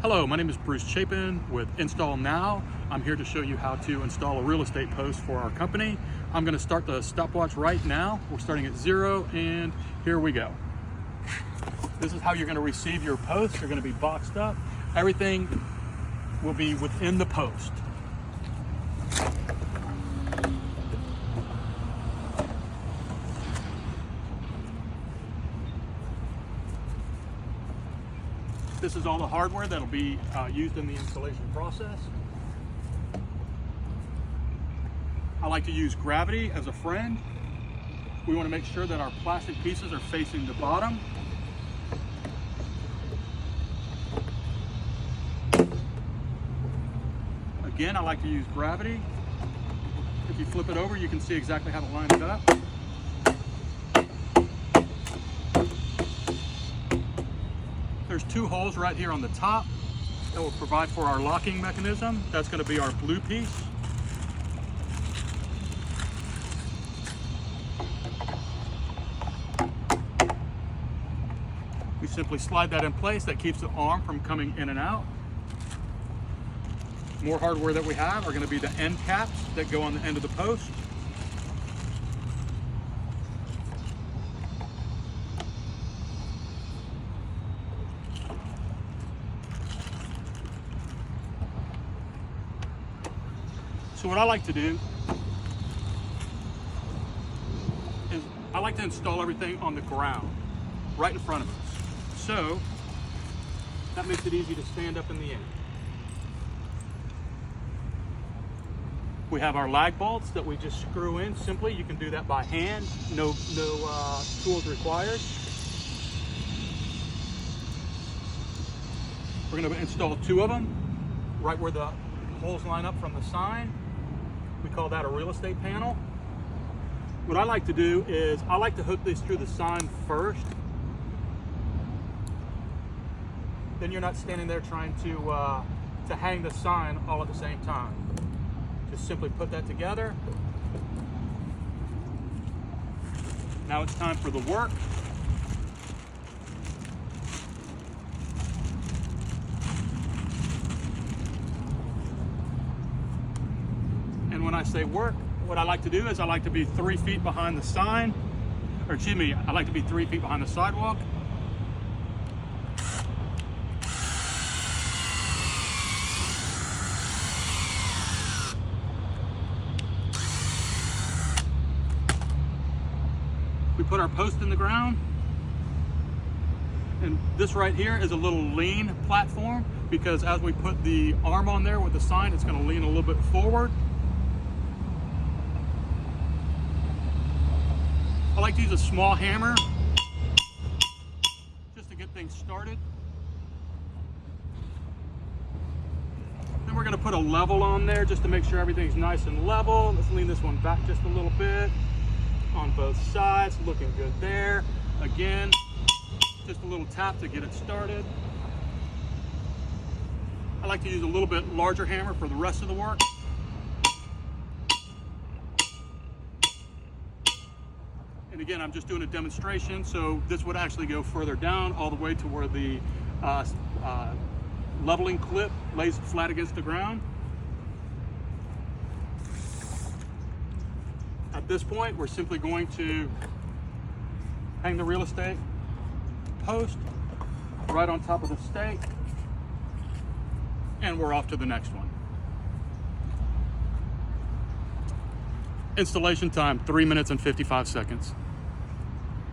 Hello, my name is Bruce Chapin with Install Now. I'm here to show you how to install a real estate post for our company. I'm going to start the stopwatch right now. We're starting at 0 and here we go. This is how you're going to receive your post. They're going to be boxed up. Everything will be within the post. This is all the hardware that'll be used in the installation process. I like to use gravity as a friend. We want to make sure that our plastic pieces are facing the bottom. Again, I like to use gravity. If you flip it over, you can see exactly how to line it up. There's 2 holes right here on the top that will provide for our locking mechanism. That's going to be our blue piece. We simply slide that in place. That keeps the arm from coming in and out. More hardware that we have are going to be the end caps that go on the end of the post. So what I like to do is I like to install everything on the ground, right in front of us. So that makes it easy to stand up in the air. We have our lag bolts that we just screw in simply. You can do that by hand, no tools required. We're going to install 2 of them right where the holes line up from the sign. We call that a real estate panel. What I like to do is I like to hook these through the sign first. Then you're not standing there trying to hang the sign all at the same time. Just simply put that together. Now it's time for the work. And when I say work, what I like to do is I like to be 3 feet behind the sign, or excuse me, I like to be 3 feet behind the sidewalk. We put our post in the ground, and this right here is a little lean platform because as we put the arm on there with the sign, it's going to lean a little bit forward. I like to use a small hammer just to get things started. Then we're going to put a level on there just to make sure everything's nice and level. Let's lean this one back just a little bit on both sides. Looking good there. Again, just a little tap to get it started. I like to use a little bit larger hammer for the rest of the work. And again, I'm just doing a demonstration, so this would actually go further down all the way to where the leveling clip lays flat against the ground. At this point, we're simply going to hang the real estate post right on top of the stake, and we're off to the next one. Installation time, 3 minutes and 55 seconds.